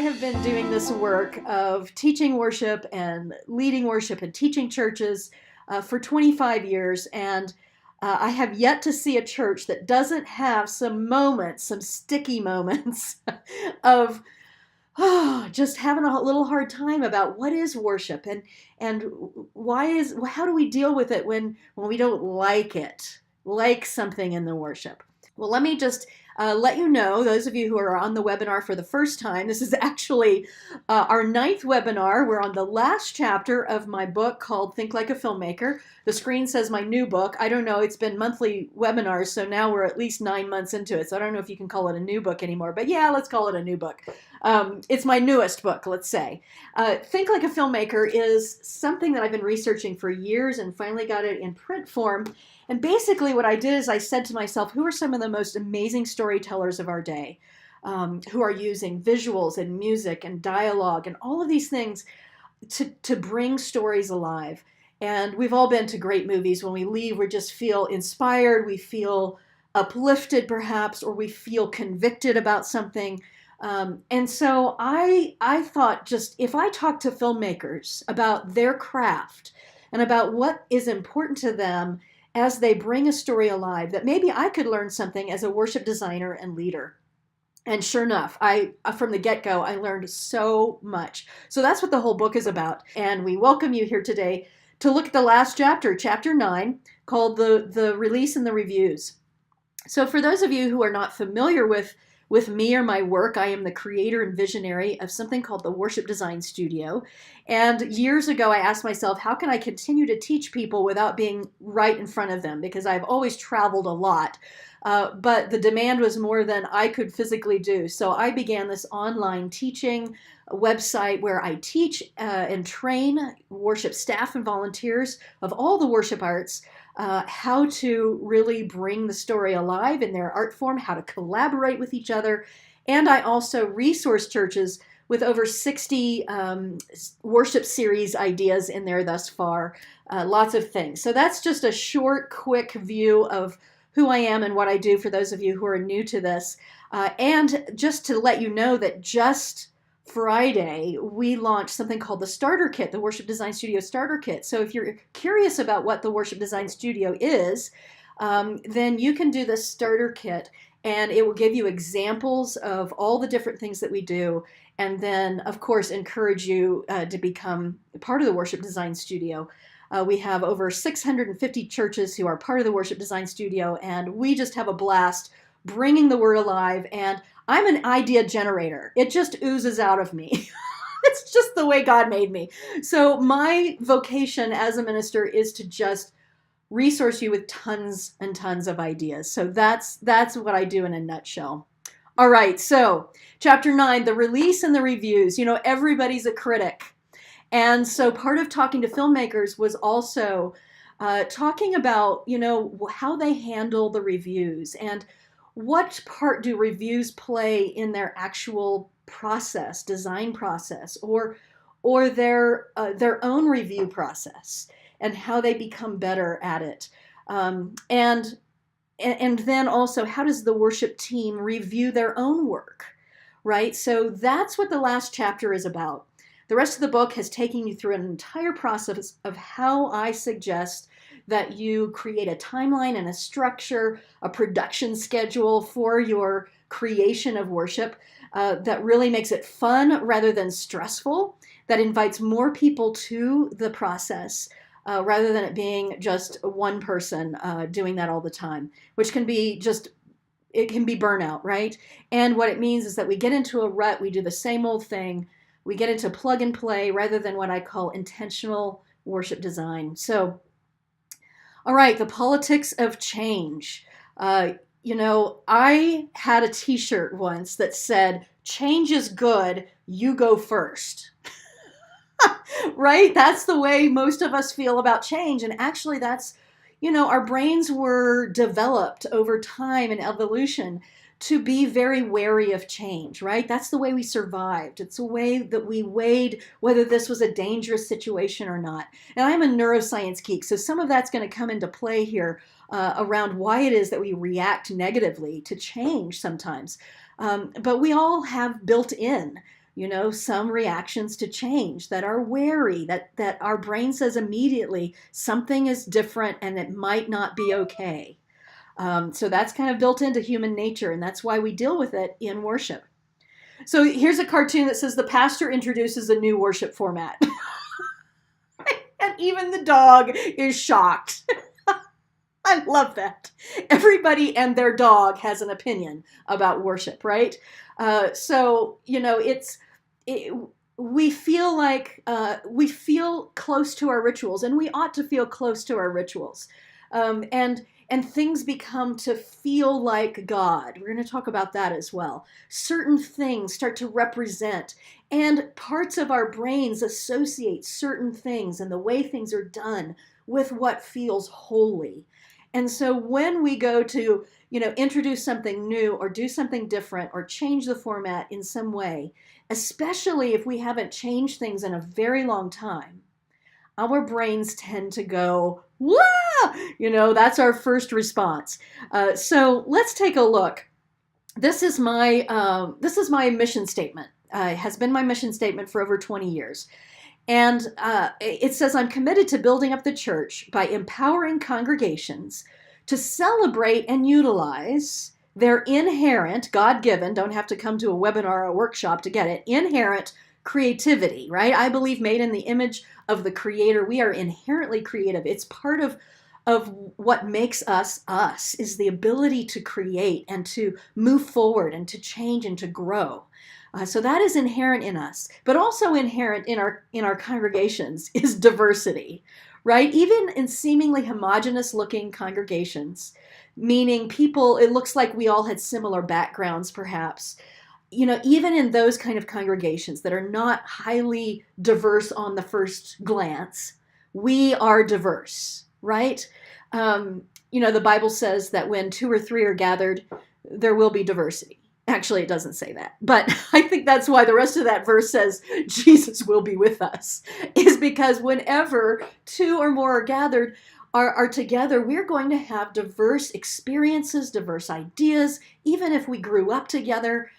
have been doing this work of teaching worship and leading worship and teaching churches for 25 years, and I have yet to see a church that doesn't have some moments, some sticky moments of just having a little hard time about what is worship and how do we deal with it when we don't like something in the worship. Well, let me just let you know, those of you who are on the webinar for the first time, this is actually our 9th webinar. We're on the last chapter of my book called Think Like a Filmmaker. The screen says my new book. I don't know, it's been monthly webinars, so now we're at least 9 months into it. So I don't know if you can call it a new book anymore, but yeah, let's call it a new book. It's my newest book, let's say. Think Like a Filmmaker is something that I've been researching for years and finally got it in print form. And basically what I did is I said to myself, who are some of the most amazing storytellers of our day, who are using visuals and music and dialogue and all of these things to bring stories alive. And we've all been to great movies. When we leave, we just feel inspired, we feel uplifted perhaps, or we feel convicted about something. And so I thought, just if I talk to filmmakers about their craft and about what is important to them as they bring a story alive, that maybe I could learn something as a worship designer and leader. And sure enough, from the get-go, I learned so much. So that's what the whole book is about. And we welcome you here today to look at the last chapter, chapter 9, called the Release and the Reviews. So for those of you who are not familiar with me or my work, I am the creator and visionary of something called the Worship Design Studio. And years ago, I asked myself, how can I continue to teach people without being right in front of them? Because I've always traveled a lot, but the demand was more than I could physically do. So I began this online teaching website where I teach and train worship staff and volunteers of all the worship arts how to really bring the story alive in their art form, how to collaborate with each other. And I also resource churches with over 60 worship series ideas in there thus far, lots of things. So that's just a short, quick view of who I am and what I do for those of you who are new to this. And just to let you know that just Friday, we launched something called the Starter Kit, the Worship Design Studio Starter Kit. So if you're curious about what the Worship Design Studio is, then you can do this Starter Kit, and it will give you examples of all the different things that we do, and then, of course, encourage you to become part of the Worship Design Studio. We have over 650 churches who are part of the Worship Design Studio, and we just have a blast bringing the word alive. And I'm an idea generator. It just oozes out of me. It's just the way God made me. So my vocation as a minister is to just resource you with tons and tons of ideas. So that's what I do in a nutshell. All right, so chapter 9, the release and the reviews. You know, everybody's a critic. And so part of talking to filmmakers was also talking about, you know, how they handle the reviews and what part do reviews play in their actual process, design process, or their own review process, and how they become better at it. And then also, how does the worship team review their own work, right? So that's what the last chapter is about. The rest of the book has taken you through an entire process of how I suggest that you create a timeline and a structure, a production schedule for your creation of worship that really makes it fun rather than stressful, that invites more people to the process rather than it being just one person doing that all the time, which can be it can be burnout, right? And what it means is that we get into a rut, we do the same old thing, we get into plug and play rather than what I call intentional worship design. So, all right, the politics of change. You know, I had a t-shirt once that said, change is good, you go first. Right? That's the way most of us feel about change. And actually that's, you know, our brains were developed over time and evolution to be very wary of change, right? That's the way we survived. It's a way that we weighed whether this was a dangerous situation or not. And I'm a neuroscience geek, so some of that's going to come into play here around why it is that we react negatively to change sometimes. But we all have built in some reactions to change that are wary, that our brain says immediately something is different and it might not be okay. So that's kind of built into human nature, and that's why we deal with it in worship. So here's a cartoon that says the pastor introduces a new worship format. And even the dog is shocked. I love that. Everybody and their dog has an opinion about worship, right? We feel like we feel close to our rituals, and we ought to feel close to our rituals. And things become to feel like God. We're going to talk about that as well. Certain things start to represent, and parts of our brains associate certain things and the way things are done with what feels holy. And so when we go to, introduce something new or do something different or change the format in some way, especially if we haven't changed things in a very long time, our brains tend to go, wah! That's our first response. So let's take a look. This is my mission statement. It has been my mission statement for over 20 years. And it says, I'm committed to building up the church by empowering congregations to celebrate and utilize their inherent, God-given, don't have to come to a webinar or a workshop to get it, inherent creativity, right? I believe made in the image of the Creator. We are inherently creative. It's part of what makes us us, is the ability to create and to move forward and to change and to grow. So that is inherent in us, but also inherent in our congregations is diversity, right? Even in seemingly homogeneous looking congregations, meaning people, it looks like we all had similar backgrounds perhaps. Even in those kind of congregations that are not highly diverse on the first glance, we are diverse, right? The Bible says that when 2 or 3 are gathered, there will be diversity. Actually, it doesn't say that, but I think that's why the rest of that verse says Jesus will be with us, is because whenever 2 or more are gathered, are together, we're going to have diverse experiences, diverse ideas. Even if we grew up together,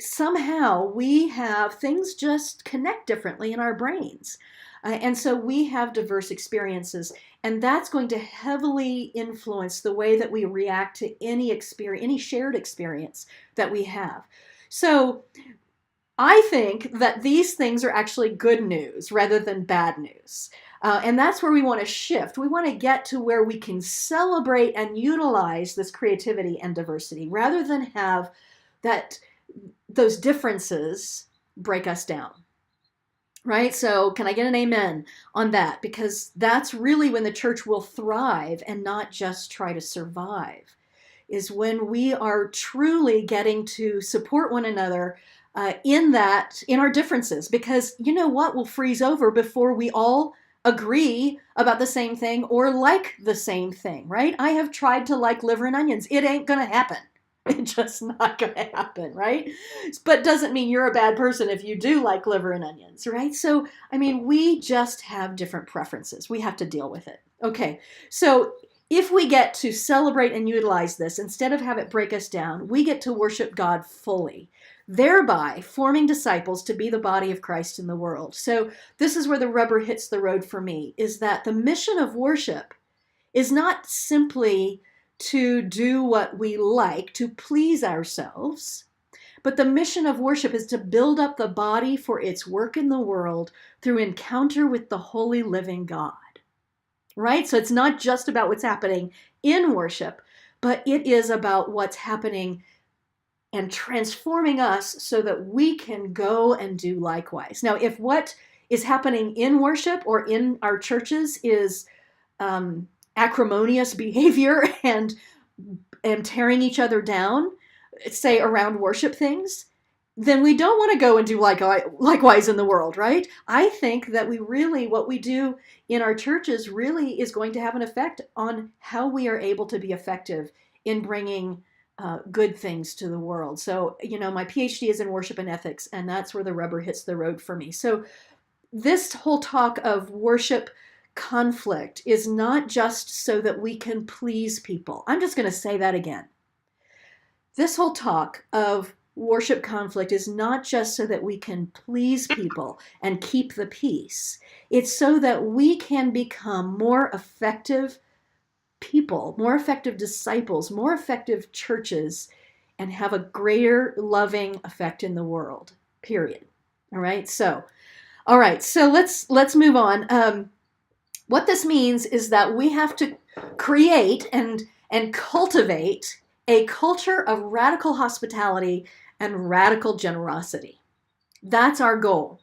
somehow we have things just connect differently in our brains. And so we have diverse experiences, and that's going to heavily influence the way that we react to any experience, any shared experience that we have. So I think that these things are actually good news rather than bad news. And that's where we want to shift. We want to get to where we can celebrate and utilize this creativity and diversity rather than have those differences break us down. Right? So can I get an amen on that? Because that's really when the church will thrive and not just try to survive, is when we are truly getting to support one another in our differences. Because you know what will freeze over before we all agree about the same thing or like the same thing, right? I have tried to like liver and onions. It ain't going to happen. It's just not going to happen, right? But doesn't mean you're a bad person if you do like liver and onions, right? So, we just have different preferences. We have to deal with it. Okay, so if we get to celebrate and utilize this, instead of have it break us down, we get to worship God fully, thereby forming disciples to be the body of Christ in the world. So this is where the rubber hits the road for me, is that the mission of worship is not simply to do what we like, to please ourselves. But the mission of worship is to build up the body for its work in the world through encounter with the holy living God. Right? So it's not just about what's happening in worship, but it is about what's happening and transforming us so that we can go and do likewise. Now, if what is happening in worship or in our churches is acrimonious behavior and tearing each other down, say around worship things, then we don't want to go and do likewise in the world, right? I think that what we do in our churches really is going to have an effect on how we are able to be effective in bringing good things to the world. So, my PhD is in worship and ethics, and that's where the rubber hits the road for me. So this whole talk of worship conflict is not just so that we can please people. I'm just going to say that again. This whole talk of worship conflict is not just so that we can please people and keep the peace. It's so that we can become more effective people, more effective disciples, more effective churches, and have a greater loving effect in the world. Period. All right. So let's move on. What this means is that we have to create and cultivate a culture of radical hospitality and radical generosity. That's our goal.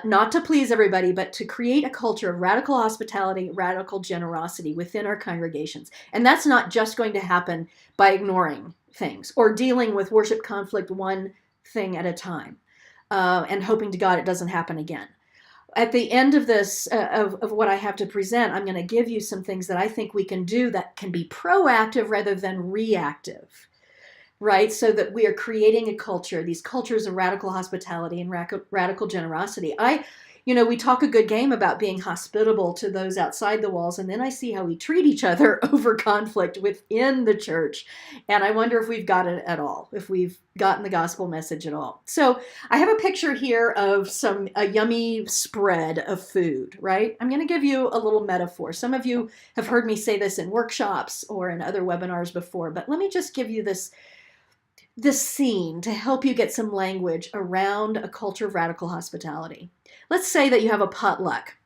Not to please everybody, but to create a culture of radical hospitality, radical generosity within our congregations. And that's not just going to happen by ignoring things or dealing with worship conflict one thing at a time and hoping to God it doesn't happen again. At the end of this, of what I have to present, I'm going to give you some things that I think we can do that can be proactive rather than reactive, right? So that we are creating a culture, these cultures of radical hospitality and radical generosity. We talk a good game about being hospitable to those outside the walls, and then I see how we treat each other over conflict within the church, and I wonder if we've got it at all, if we've gotten the gospel message at all. So I have a picture here of a yummy spread of food, right? I'm going to give you a little metaphor. Some of you have heard me say this in workshops or in other webinars before, but let me just give you this scene to help you get some language around a culture of radical hospitality. Let's say that you have a potluck.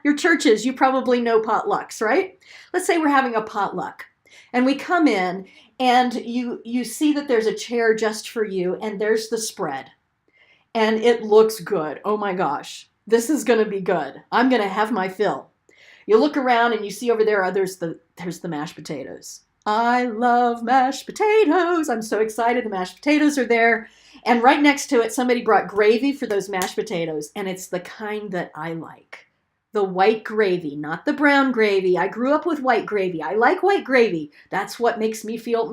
Your churches, you probably know potlucks, right? Let's say we're having a potluck and we come in and you see that there's a chair just for you and there's the spread and it looks good. Oh my gosh, this is going to be good. I'm going to have my fill. You look around and you see over there, there's the mashed potatoes. I love mashed potatoes. I'm so excited. The mashed potatoes are there. And right next to it, somebody brought gravy for those mashed potatoes. And it's the kind that I like. The white gravy, not the brown gravy. I grew up with white gravy. I like white gravy. That's what makes me feel,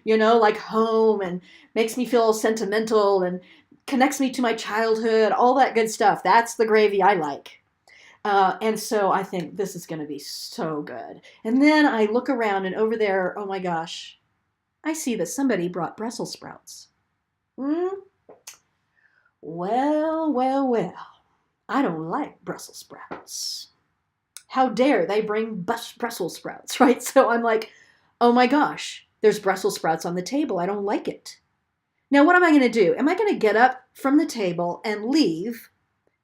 like home and makes me feel sentimental and connects me to my childhood, all that good stuff. That's the gravy I like. And so I think this is going to be so good. And then I look around and over there, oh my gosh, I see that somebody brought Brussels sprouts. Well, I don't like Brussels sprouts. How dare they bring Brussels sprouts, right? So I'm like, oh my gosh, there's Brussels sprouts on the table. I don't like it. Now, what am I going to do? Am I going to get up from the table and leave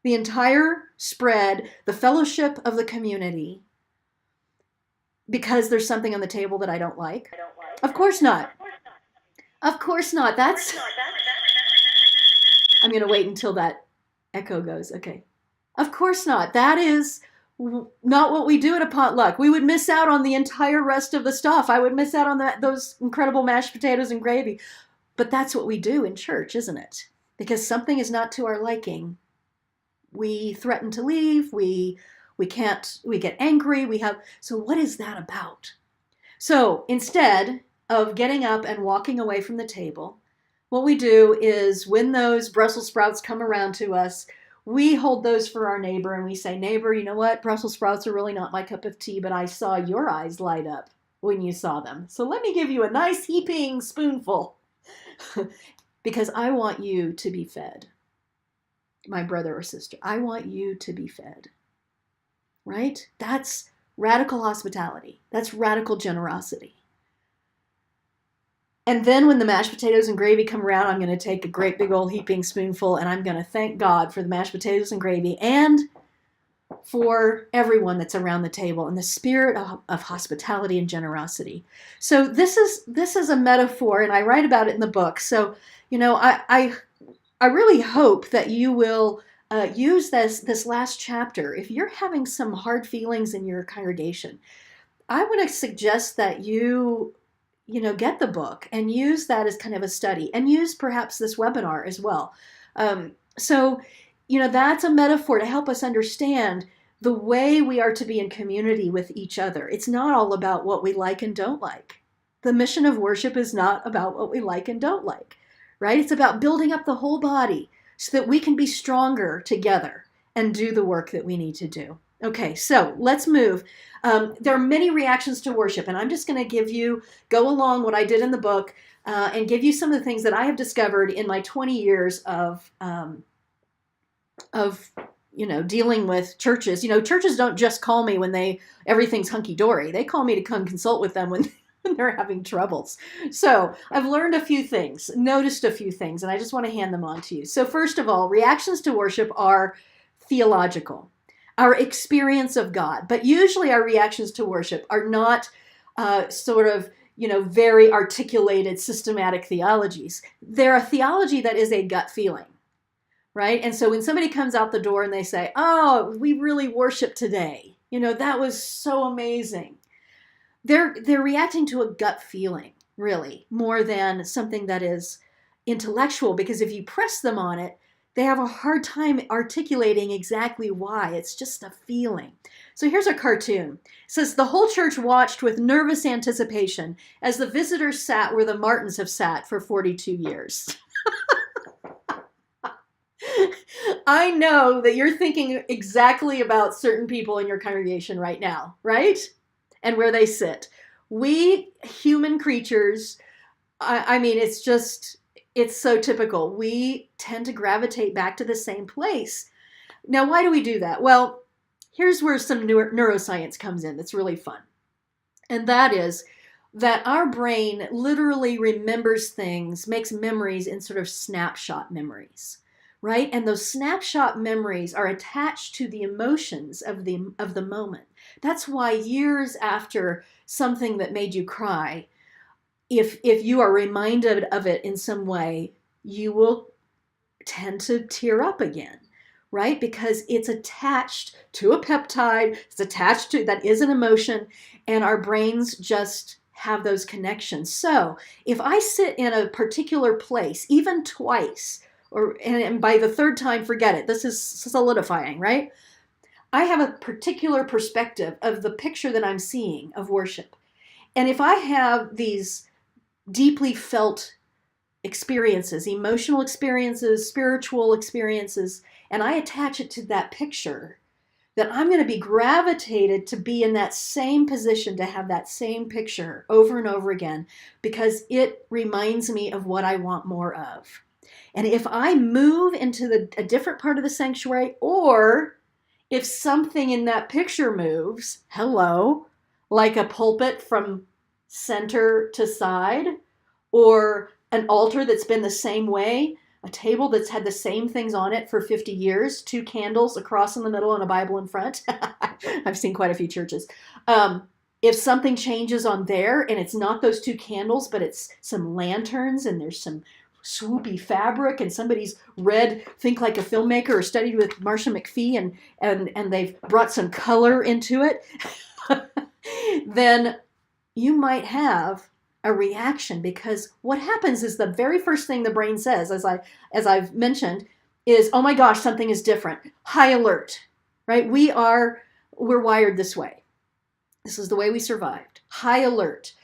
the entire spread, the fellowship of the community, because there's something on the table that I don't like? Of course not. Of course not. I'm going to wait until that echo goes. Okay. Of course not. That is not what we do at a potluck. We would miss out on the entire rest of the stuff. I would miss out on those incredible mashed potatoes and gravy. But that's what we do in church, isn't it? Because something is not to our liking, we threaten to leave, we get angry, so what is that about? So instead of getting up and walking away from the table, what we do is when those Brussels sprouts come around to us, we hold those for our neighbor and we say, neighbor, you know what? Brussels sprouts are really not my cup of tea, but I saw your eyes light up when you saw them. So let me give you a nice heaping spoonful because I want you to be fed. My brother or sister, I want you to be fed, right? That's radical hospitality. That's radical generosity. And then when the mashed potatoes and gravy come around, I'm going to take a great big old heaping spoonful and I'm going to thank God for the mashed potatoes and gravy and for everyone that's around the table and the spirit of hospitality and generosity. So this is a metaphor, and I write about it in the book. So, I really hope that you will use this last chapter. If you're having some hard feelings in your congregation, I want to suggest that you get the book and use that as kind of a study, and use perhaps this webinar as well. So that's a metaphor to help us understand the way we are to be in community with each other. It's not all about what we like and don't like. The mission of worship is not about what we like and don't like. Right? It's about building up the whole body so that we can be stronger together and do the work that we need to do. Okay, so let's move. There are many reactions to worship, and I'm just going to go along what I did in the book, and give you some of the things that I have discovered in my 20 years of dealing with churches. Churches don't just call me when everything's hunky dory. They call me to come consult with them when when they're having troubles. So I've learned a few things, noticed a few things, and I just want to hand them on to you. So first of all, reactions to worship are theological, our experience of God. But usually our reactions to worship are not sort of very articulated, systematic theologies. They're a theology that is a gut feeling. Right? And so when somebody comes out the door and they say, "Oh, we really worship today. That was so amazing." They're reacting to a gut feeling, really, more than something that is intellectual, because if you press them on it, they have a hard time articulating exactly why. It's just a feeling. So here's a cartoon. It says, "The whole church watched with nervous anticipation as the visitors sat where the Martins have sat for 42 years." I know that you're thinking exactly about certain people in your congregation right now, right? And where they sit. We human creatures, I mean, it's so typical. We tend to gravitate back to the same place. Now, why do we do that? Well, here's where some neuroscience comes in that's really fun. And that is that our brain literally remembers things, makes memories in sort of snapshot memories. Right? And those snapshot memories are attached to the emotions of the moment. That's why years after something that made you cry, if you are reminded of it in some way, you will tend to tear up again, right? Because it's attached to a peptide, that is an emotion, and our brains just have those connections. So if I sit in a particular place, even twice, and by the third time, forget it. This is solidifying, right? I have a particular perspective of the picture that I'm seeing of worship. And if I have these deeply felt experiences, emotional experiences, spiritual experiences, and I attach it to that picture, then I'm going to be gravitated to be in that same position, to have that same picture over and over again, because it reminds me of what I want more of. And if I move into a different part of the sanctuary, or if something in that picture moves, like a pulpit from center to side, or an altar that's been the same way, a table that's had the same things on it for 50 years, 2 candles, a cross in the middle, and a Bible in front. I've seen quite a few churches. If something changes on there, and it's not those 2 candles, but it's some lanterns, and there's some swoopy fabric, and somebody's read Think Like a Filmmaker or studied with Marcia McFee, and they've brought some color into it, then you might have a reaction, because what happens is the very first thing the brain says, as I've mentioned, is, "Oh my gosh, something is different." High alert, right? We're wired this way. This is the way we survived. High alert.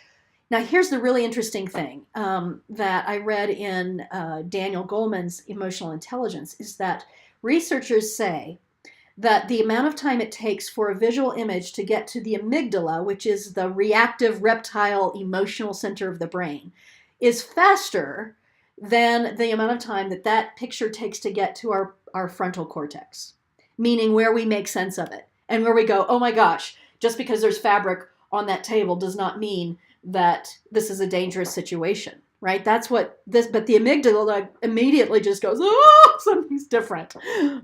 Now, here's the really interesting thing that I read in Daniel Goleman's Emotional Intelligence, is that researchers say that the amount of time it takes for a visual image to get to the amygdala, which is the reactive reptile emotional center of the brain, is faster than the amount of time that picture takes to get to our frontal cortex, meaning where we make sense of it and where we go, "Oh my gosh, just because there's fabric on that table does not mean that this is a dangerous situation," right? But the amygdala immediately just goes, "Oh, something's different,"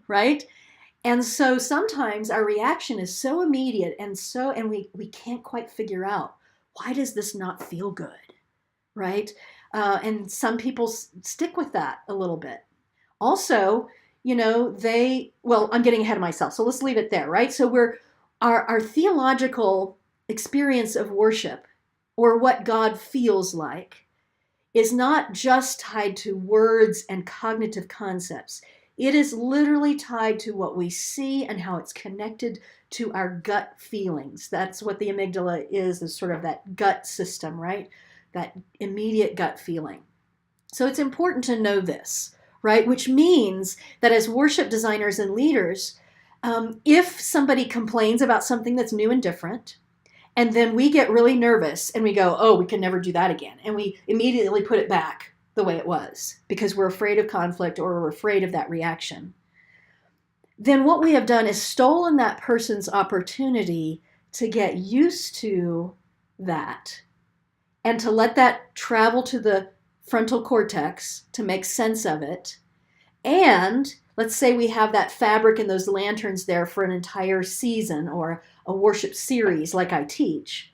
right? And so sometimes our reaction is so immediate, and we can't quite figure out, why does this not feel good, right? And some people stick with that a little bit. Also, I'm getting ahead of myself, so let's leave it there, right? So our theological experience of worship, or what God feels like, is not just tied to words and cognitive concepts. It is literally tied to what we see and how it's connected to our gut feelings. That's what the amygdala is sort of that gut system, right? That immediate gut feeling. So it's important to know this, right? Which means that as worship designers and leaders, If somebody complains about something that's new and different, and then we get really nervous and we go, oh, we can never do that again. And we immediately put it back the way it was because we're afraid of conflict or we're afraid of that reaction. Then what we have done is stolen that person's opportunity to get used to that and to let that travel to the frontal cortex to make sense of it. And let's say we have that fabric and those lanterns there for an entire season or a worship series like I teach.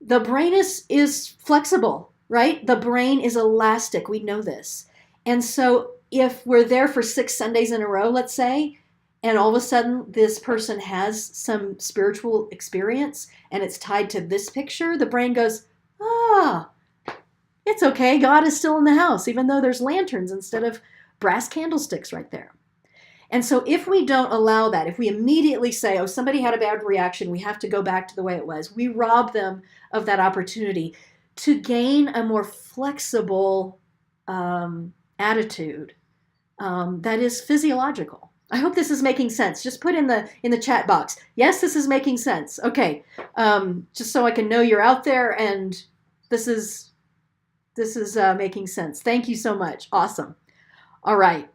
The brain is flexible, right? The brain is elastic. We know this. And so if we're there for 6 Sundays in a row, let's say, and all of a sudden this person has some spiritual experience and it's tied to this picture, the brain goes, it's okay. God is still in the house, even though there's lanterns instead of brass candlesticks right there. And so if we don't allow that, if we immediately say, oh, somebody had a bad reaction, we have to go back to the way it was, we rob them of that opportunity to gain a more flexible attitude that is physiological. I hope this is making sense. Just put in the chat box, yes, this is making sense. Okay, just so I can know you're out there and this is making sense. Thank you so much. Awesome. All right.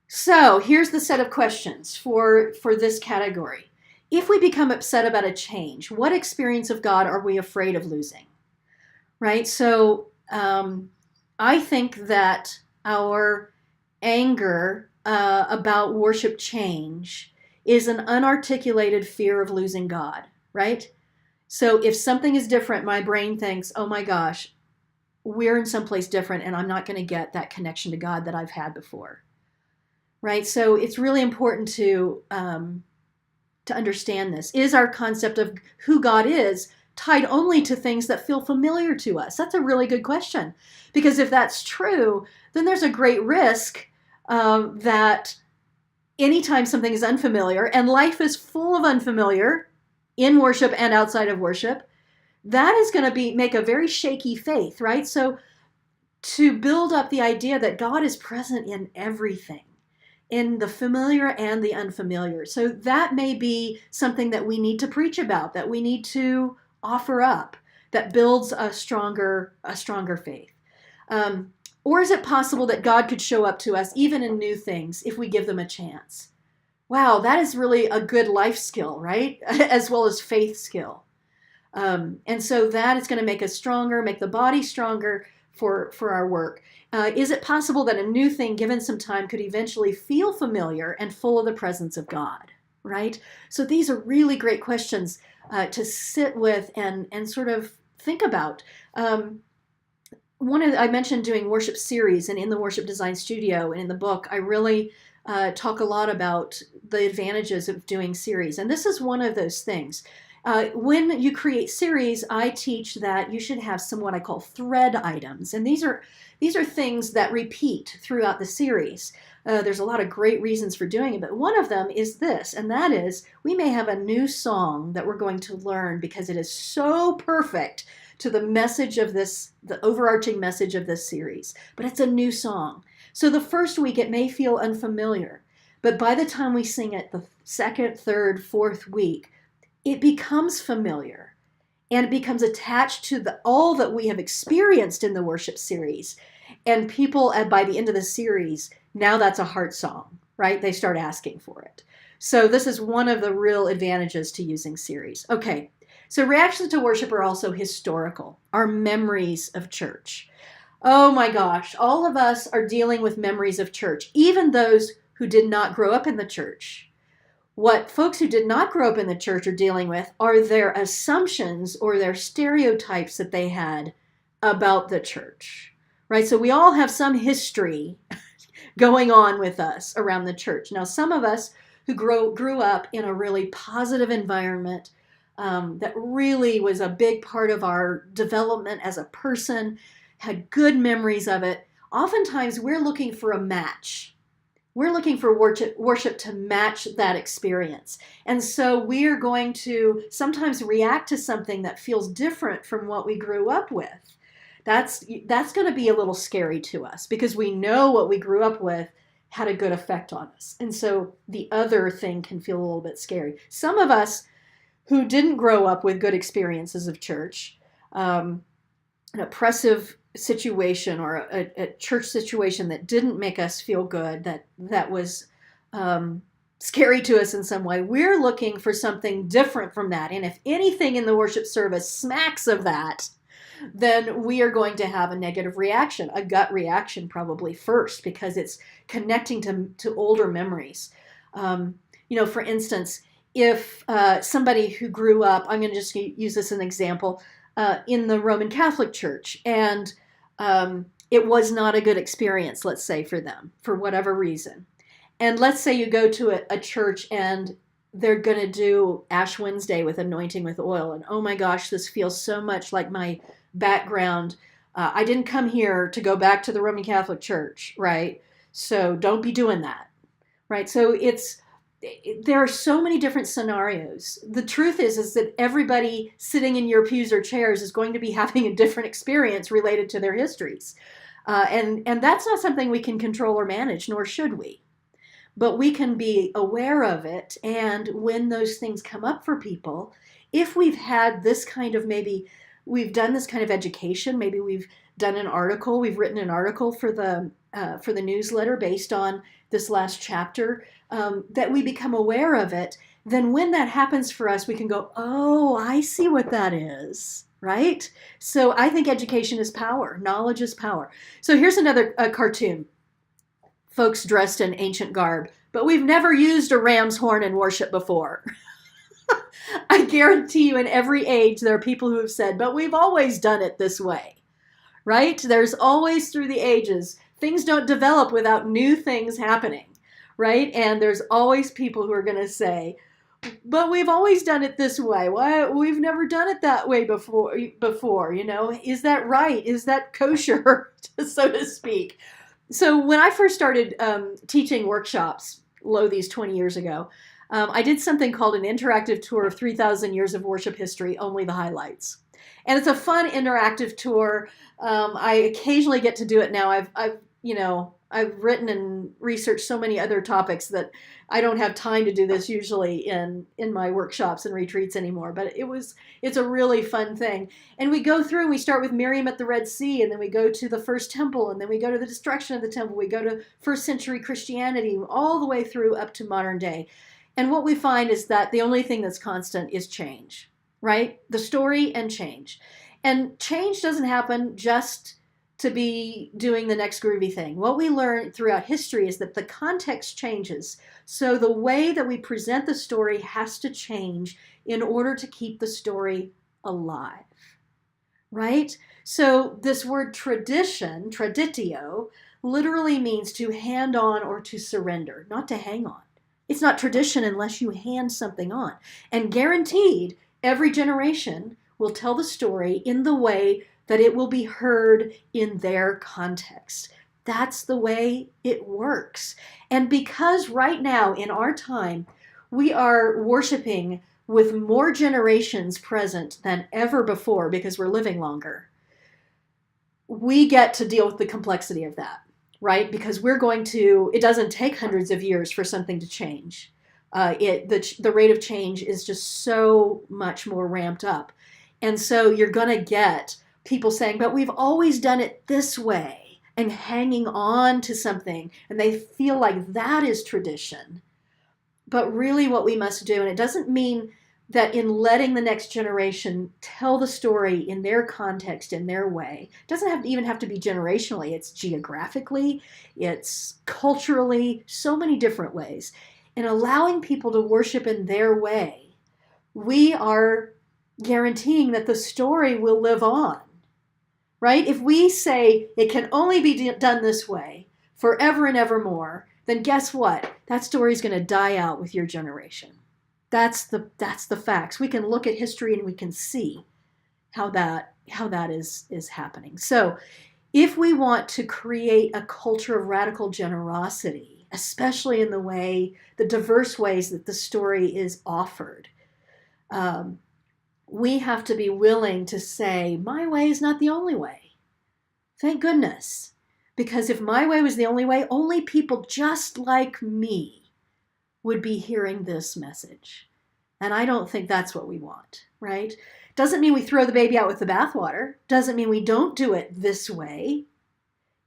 So here's the set of questions for this category. If we become upset about a change, what experience of God are we afraid of losing? Right? So I think that our anger about worship change is an unarticulated fear of losing God, right? So if something is different, my brain thinks, oh my gosh, we're in someplace different and I'm not going to get that connection to God that I've had before. Right? So it's really important to understand this. Is our concept of who God is tied only to things that feel familiar to us? That's a really good question. Because if that's true, then there's a great risk that anytime something is unfamiliar, and life is full of unfamiliar in worship and outside of worship, that is going to make a very shaky faith, right? So to build up the idea that God is present in everything, in the familiar and the unfamiliar. So that may be something that we need to preach about, that we need to offer up, that builds a stronger faith. Or is it possible that God could show up to us even in new things if we give them a chance? Wow, that is really a good life skill, right? As well as faith skill. And so that is going to make us stronger, make the body stronger for our work. Is it possible that a new thing given some time could eventually feel familiar and full of the presence of God, right? So these are really great questions to sit with and sort of think about. I mentioned doing worship series, and in the worship design studio and in the book, I really talk a lot about the advantages of doing series. And this is one of those things. When you create series, I teach that you should have some what I call thread items. And these are things that repeat throughout the series. There's a lot of great reasons for doing it, but one of them is this, and that is we may have a new song that we're going to learn because it is so perfect to the message of this, the overarching message of this series, but it's a new song. So the first week it may feel unfamiliar, but by the time we sing it the second, third, fourth week, it becomes familiar and it becomes attached to all that we have experienced in the worship series. And people, by the end of the series, now that's a heart song, right? They start asking for it. So this is one of the real advantages to using series. Okay, so reactions to worship are also historical, our memories of church. Oh my gosh, all of us are dealing with memories of church, even those who did not grow up in the church. What folks who did not grow up in the church are dealing with are their assumptions or their stereotypes that they had about the church, right? So we all have some history going on with us around the church. Now, some of us who grew up in a really positive environment that really was a big part of our development as a person, had good memories of it, oftentimes we're looking for a match. We're looking for worship to match that experience. And so we are going to sometimes react to something that feels different from what we grew up with. That's going to be a little scary to us because we know what we grew up with had a good effect on us. And so the other thing can feel a little bit scary. Some of us who didn't grow up with good experiences of church, an oppressive situation or a church situation that didn't make us feel good, that was scary to us in some way, we're looking for something different from that. And if anything in the worship service smacks of that, then we are going to have a negative reaction, a gut reaction probably first, because it's connecting to older memories. For instance, if somebody who grew up, I'm going to just use this as an example, in the Roman Catholic Church, and it was not a good experience, let's say, for them, for whatever reason. And let's say you go to a church and they're going to do Ash Wednesday with anointing with oil, and oh my gosh, this feels so much like my background. I didn't come here to go back to the Roman Catholic Church, right? So don't be doing that, right? So there are so many different scenarios. The truth is that everybody sitting in your pews or chairs is going to be having a different experience related to their histories. And that's not something we can control or manage, nor should we. But we can be aware of it. And when those things come up for people, if we've had this kind of, maybe we've done this kind of education, maybe we've done an article, we've written an article for the newsletter based on this last chapter, that we become aware of it, then when that happens for us, we can go, oh, I see what that is, right? So I think education is power. Knowledge is power. So here's another cartoon. Folks dressed in ancient garb, but we've never used a ram's horn in worship before. I guarantee you in every age there are people who have said, but we've always done it this way, right? There's always, through the ages, things don't develop without new things happening, right? And there's always people who are going to say, but we've always done it this way. Why we've never done it that way before, is that right? Is that kosher, so to speak? So when I first started teaching workshops, these 20 years ago, I did something called an interactive tour of 3,000 years of worship history, only the highlights. And it's a fun interactive tour. I occasionally get to do it now. I've written and researched so many other topics that I don't have time to do this usually in my workshops and retreats anymore. But it's a really fun thing. And we go through and we start with Miriam at the Red Sea, and then we go to the first temple, and then we go to the destruction of the temple. We go to first century Christianity, all the way through up to modern day. And what we find is that the only thing that's constant is change, right? The story and change. And change doesn't happen just to be doing the next groovy thing. What we learn throughout history is that the context changes. So the way that we present the story has to change in order to keep the story alive, right? So this word tradition, traditio, literally means to hand on or to surrender, not to hang on. It's not tradition unless you hand something on. And guaranteed, every generation will tell the story in the way that it will be heard in their context. That's the way it works. And because right now in our time, we are worshiping with more generations present than ever before because we're living longer, we get to deal with the complexity of that, right? Because it doesn't take hundreds of years for something to change. The rate of change is just so much more ramped up. And so you're going to get people saying, but we've always done it this way, and hanging on to something, and they feel like that is tradition. But really what we must do, and it doesn't mean that in letting the next generation tell the story in their context, in their way, it doesn't even have to be generationally. It's geographically, it's culturally, so many different ways. In allowing people to worship in their way, we are guaranteeing that the story will live on. Right? If we say it can only be done this way forever and ever more, then guess what? That story is going to die out with your generation. That's the facts. We can look at history and we can see how that is happening. So if we want to create a culture of radical generosity, especially in the diverse ways that the story is offered, we have to be willing to say, my way is not the only way. Thank goodness. Because if my way was the only way, only people just like me would be hearing this message. And I don't think that's what we want, right? Doesn't mean we throw the baby out with the bathwater. Doesn't mean we don't do it this way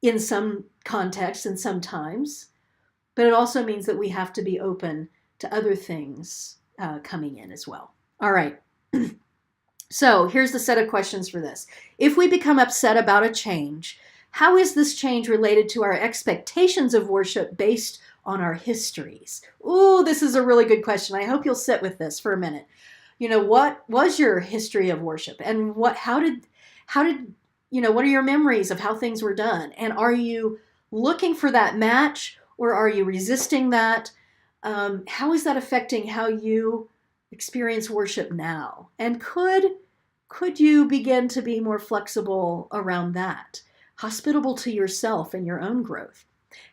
in some contexts and sometimes. But it also means that we have to be open to other things coming in as well. All right. So here's the set of questions for this. If we become upset about a change, how is this change related to our expectations of worship based on our histories? Ooh, this is a really good question. I hope you'll sit with this for a minute. What was your history of worship, and how did what are your memories of how things were done? And are you looking for that match, or are you resisting that? How is that affecting how you experience worship now? And could you begin to be more flexible around that? Hospitable to yourself and your own growth?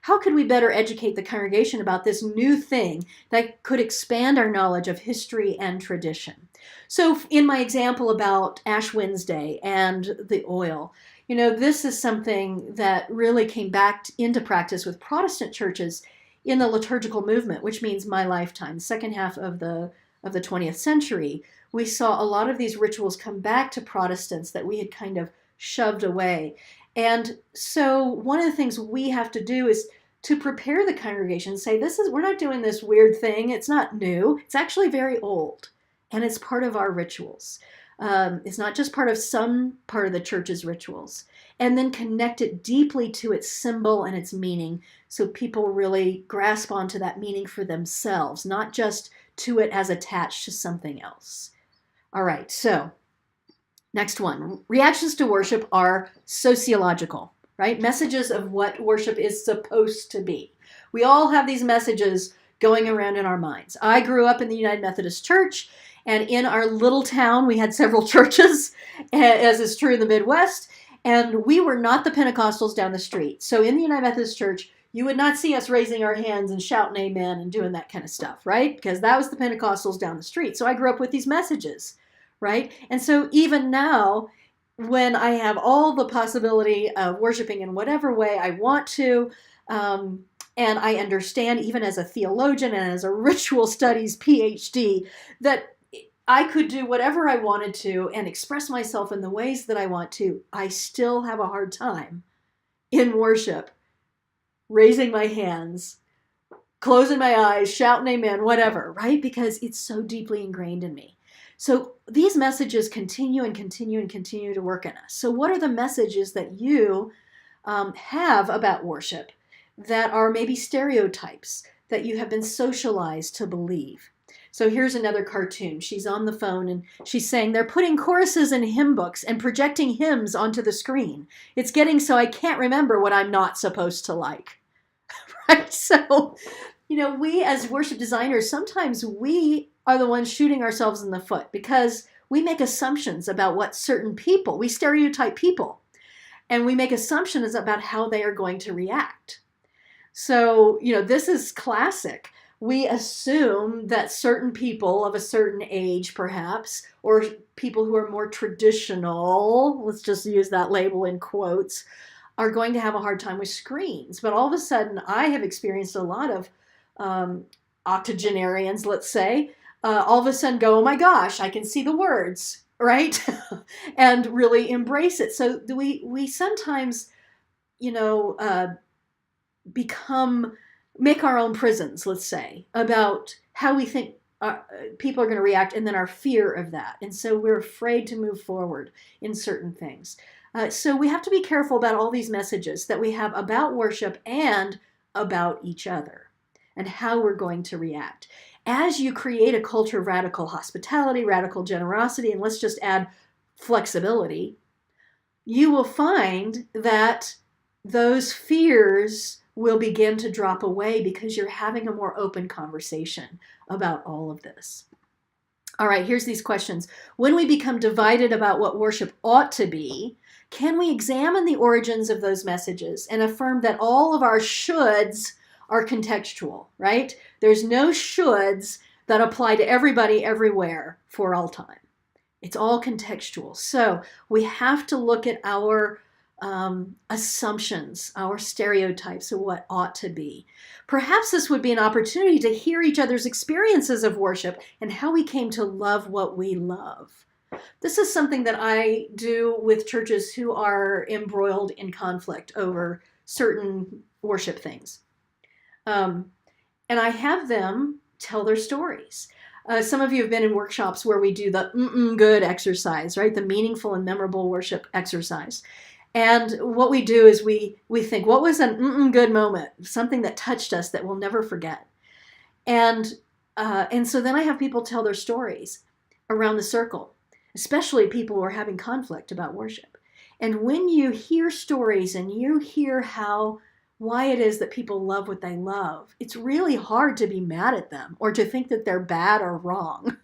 How could we better educate the congregation about this new thing that could expand our knowledge of history and tradition? So in my example about Ash Wednesday and the oil, this is something that really came back into practice with Protestant churches in the liturgical movement, which means my lifetime, second half of the 20th century. We saw a lot of these rituals come back to Protestants that we had kind of shoved away. And so one of the things we have to do is to prepare the congregation, say, we're not doing this weird thing. It's not new. It's actually very old. And it's part of our rituals. It's not just part of some part of the church's rituals. And then connect it deeply to its symbol and its meaning so people really grasp onto that meaning for themselves, not just to it as attached to something else. All right, so next one. Reactions to worship are sociological, right? Messages of what worship is supposed to be. We all have these messages going around in our minds. I grew up in the United Methodist Church, and in our little town, we had several churches, as is true in the Midwest, and we were not the Pentecostals down the street. So in the United Methodist Church, you would not see us raising our hands and shouting amen and doing that kind of stuff, right? Because that was the Pentecostals down the street. So I grew up with these messages, right? And so even now, when I have all the possibility of worshiping in whatever way I want to, and I understand even as a theologian and as a ritual studies PhD, that I could do whatever I wanted to and express myself in the ways that I want to, I still have a hard time in worship raising my hands, closing my eyes, shouting amen, whatever, right? Because it's so deeply ingrained in me. So these messages continue and continue and continue to work in us. So what are the messages that you have about worship that are maybe stereotypes that you have been socialized to believe? So here's another cartoon. She's on the phone and she's saying, they're putting choruses in hymn books and projecting hymns onto the screen. It's getting so I can't remember what I'm not supposed to like. Right? So, we as worship designers, sometimes we are the ones shooting ourselves in the foot because we make assumptions about what certain people, we stereotype people, and we make assumptions about how they are going to react. So, this is classic. We assume that certain people of a certain age, perhaps, or people who are more traditional, let's just use that label in quotes, are going to have a hard time with screens. But all of a sudden, I have experienced a lot of octogenarians, let's say, all of a sudden go, oh my gosh, I can see the words, right? And really embrace it. So we sometimes, make our own prisons, let's say, about how we think people are going to react, and then our fear of that. And so we're afraid to move forward in certain things. So we have to be careful about all these messages that we have about worship and about each other and how we're going to react. As you create a culture of radical hospitality, radical generosity, and let's just add flexibility, you will find that those fears will begin to drop away because you're having a more open conversation about all of this. All right, here's these questions. When we become divided about what worship ought to be, can we examine the origins of those messages and affirm that all of our shoulds are contextual, right? There's no shoulds that apply to everybody everywhere for all time. It's all contextual. So we have to look at our assumptions, our stereotypes of what ought to be. Perhaps this would be an opportunity to hear each other's experiences of worship and how we came to love what we love. This is something that I do with churches who are embroiled in conflict over certain worship things. And I have them tell their stories. Some of you have been in workshops where we do the good exercise, right? The meaningful and memorable worship exercise. And what we do is we think, what was an good moment? Something that touched us that we'll never forget. And so then I have people tell their stories around the circle, especially people who are having conflict about worship. And when you hear stories and you hear why it is that people love what they love, it's really hard to be mad at them or to think that they're bad or wrong,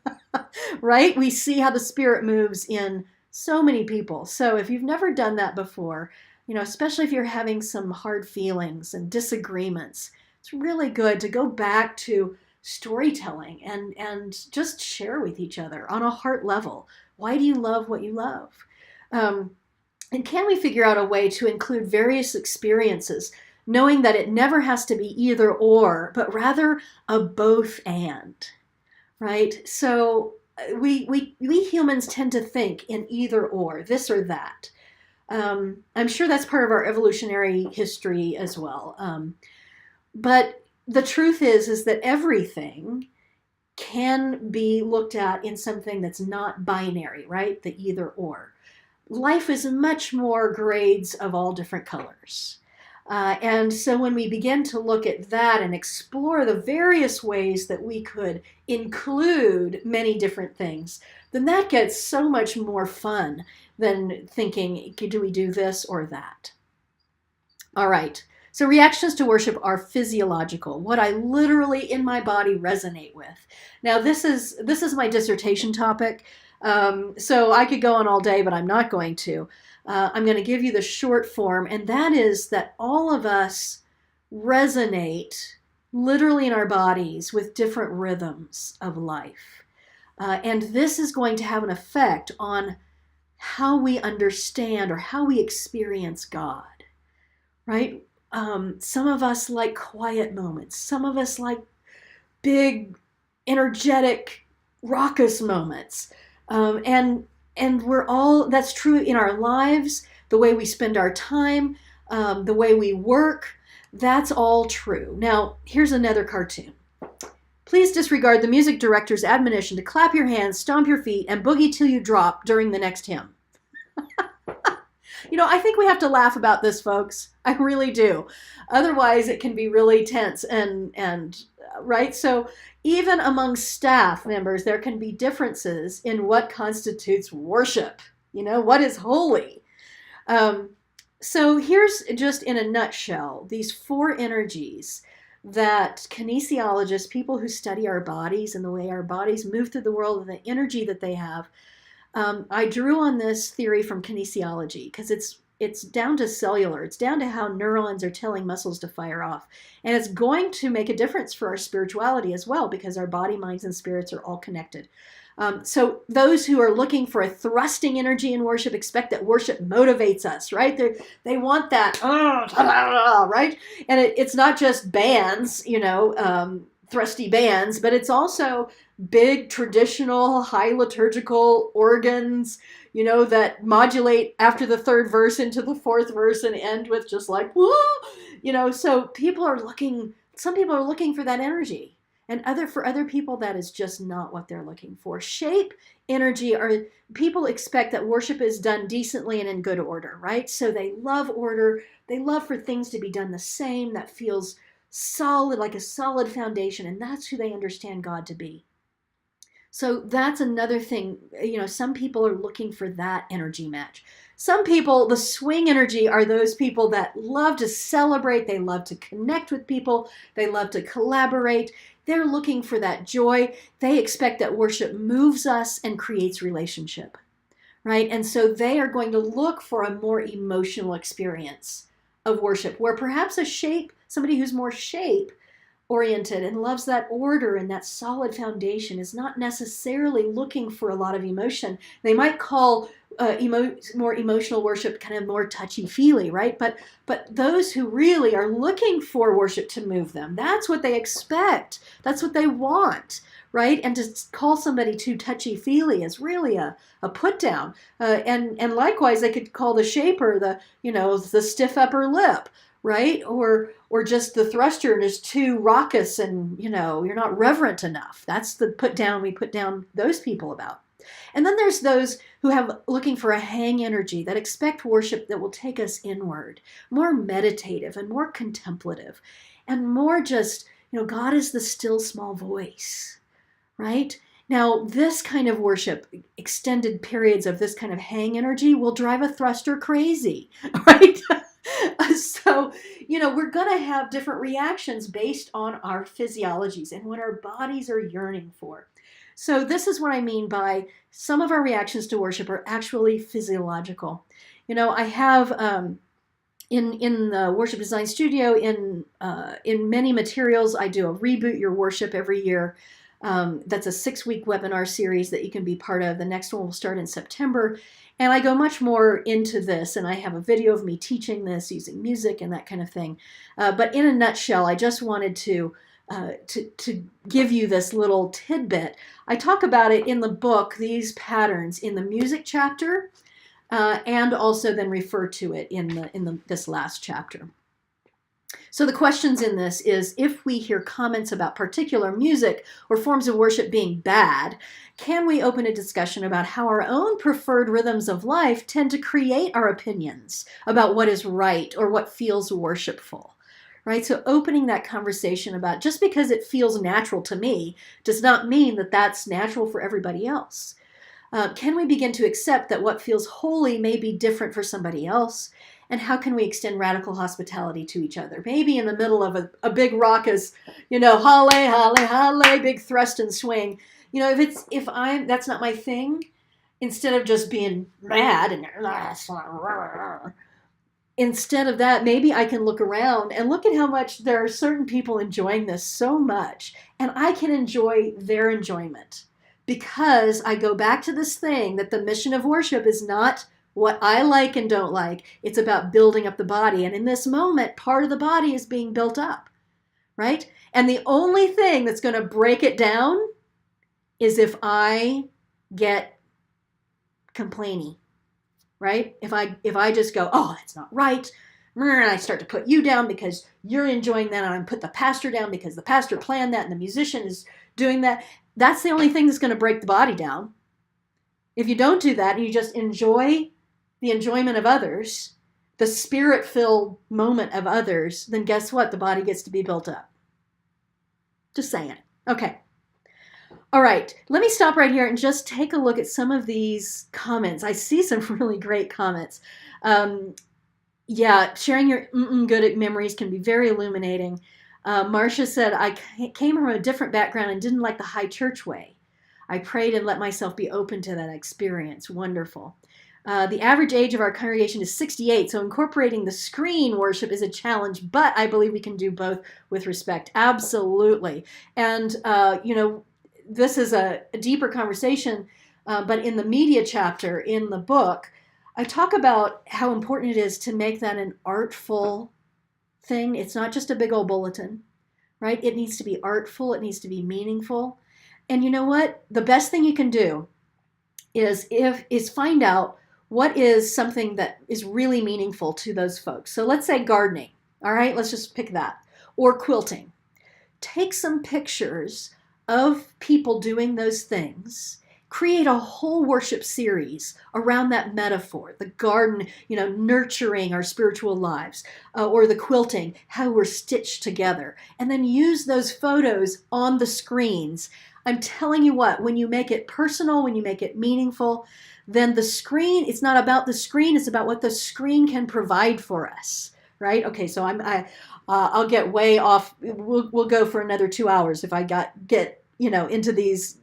right? We see how the Spirit moves in so many people. So if you've never done that before, especially if you're having some hard feelings and disagreements, it's really good to go back to storytelling and just share with each other on a heart level. Why do you love what you love? And can we figure out a way to include various experiences, knowing that it never has to be either or, but rather a both and, right? So we humans tend to think in either or, this or that. I'm sure that's part of our evolutionary history as well. But the truth is that everything can be looked at in something that's not binary, right? The either or. Life is much more grades of all different colors. And so when we begin to look at that and explore the various ways that we could include many different things, then that gets so much more fun than thinking, do we do this or that? All right. So reactions to worship are physiological, what I literally in my body resonate with. Now, this is my dissertation topic, so I could go on all day, but I'm not going to. I'm going to give you the short form, and that is that all of us resonate literally in our bodies with different rhythms of life. And this is going to have an effect on how we understand or how we experience God, right? Some of us like quiet moments. Some of us like big, energetic, raucous moments. And we're all, that's true in our lives, the way we spend our time, the way we work, that's all true. Now, here's another cartoon. Please disregard the music director's admonition to clap your hands, stomp your feet, and boogie till you drop during the next hymn. I think we have to laugh about this, folks. I really do. Otherwise, it can be really tense and right? So even among staff members, there can be differences in what constitutes worship. What is holy? So here's just in a nutshell, these 4 energies that kinesiologists, people who study our bodies and the way our bodies move through the world and the energy that they have, I drew on this theory from kinesiology because it's down to cellular. It's down to how neurons are telling muscles to fire off. And it's going to make a difference for our spirituality as well because our body, minds, and spirits are all connected. So those who are looking for a thrusting energy in worship expect that worship motivates us, right? They want that, right? And it's not just bands, thrusty bands, but it's also big traditional high liturgical organs, that modulate after the 3rd verse into the 4th verse and end with just like, woo, so some people are looking for that energy. And for other people, that is just not what they're looking for. Shape, energy, people expect that worship is done decently and in good order, right? So they love order. They love for things to be done the same. That feels solid, like a solid foundation. And that's who they understand God to be. So that's another thing. Some people are looking for that energy match. Some people, the swing energy, are those people that love to celebrate. They love to connect with people. They love to collaborate. They're looking for that joy. They expect that worship moves us and creates relationship, right? And so they are going to look for a more emotional experience of worship, where perhaps somebody who's more shape oriented and loves that order and that solid foundation is not necessarily looking for a lot of emotion. They might call more emotional worship, kind of more touchy-feely, right? But those who really are looking for worship to move them, that's what they expect. That's what they want, right? And to call somebody too touchy-feely is really a put down. And likewise, they could call the shaper the stiff upper lip, right? Or just the thruster is too raucous and, you're not reverent enough. That's the put down we put down those people about. And then there's those who have looking for a hang energy that expect worship that will take us inward, more meditative and more contemplative and more just, God is the still small voice, right? Now, this kind of worship, extended periods of this kind of hang energy will drive a thruster crazy, right? So, we're going to have different reactions based on our physiologies and what our bodies are yearning for. So this is what I mean by some of our reactions to worship are actually physiological. I have in the worship design studio, in many materials, I do a Reboot Your Worship every year. That's a 6-week webinar series that you can be part of. The next one will start in September. And I go much more into this, and I have a video of me teaching this using music and that kind of thing. But in a nutshell, I just wanted to give you this little tidbit. I talk about it in the book, these patterns, in the music chapter, and also then refer to it in this last chapter. So the questions in this is, if we hear comments about particular music or forms of worship being bad, can we open a discussion about how our own preferred rhythms of life tend to create our opinions about what is right or what feels worshipful? Right? So opening that conversation about, just because it feels natural to me does not mean that that's natural for everybody else. Can we begin to accept that what feels holy may be different for somebody else? And how can we extend radical hospitality to each other? Maybe in the middle of a big raucous, halle, halle, halle, big thrust and swing. That's not my thing, instead of just being mad and instead of that, maybe I can look around and look at how much there are certain people enjoying this so much, and I can enjoy their enjoyment, because I go back to this thing that the mission of worship is not what I like and don't like. It's about building up the body. And in this moment, part of the body is being built up, right? And the only thing that's going to break it down is if I get complainy, right? If I just go, oh, that's not right, and I start to put you down because you're enjoying that, and I put the pastor down because the pastor planned that and the musician is doing that, that's the only thing that's going to break the body down. If you don't do that and you just enjoy the enjoyment of others, the spirit-filled moment of others, then guess what? The body gets to be built up. Just saying. Okay. All right. Let me stop right here and just take a look at some of these comments. I see some really great comments. Sharing your good memories can be very illuminating. Marcia said, I came from a different background and didn't like the high church way. I prayed and let myself be open to that experience. Wonderful. The average age of our congregation is 68, so incorporating the screen worship is a challenge, but I believe we can do both with respect. Absolutely. And, this is a deeper conversation, but in the media chapter in the book, I talk about how important it is to make that an artful thing. It's not just a big old bulletin, right? It needs to be artful. It needs to be meaningful. And you know what? The best thing you can do is find out what is something that is really meaningful to those folks. So let's say gardening. All right, let's just pick that. Or quilting. Take some pictures of people doing those things. Create a whole worship series around that metaphor. The garden, nurturing our spiritual lives, or the quilting, how we're stitched together. And then use those photos on the screens. I'm telling you what, when you make it personal, when you make it meaningful, then the screen, it's not about the screen, it's about what the screen can provide for us, right? Okay, so I'll get way off. We'll go for another 2 hours if I get into these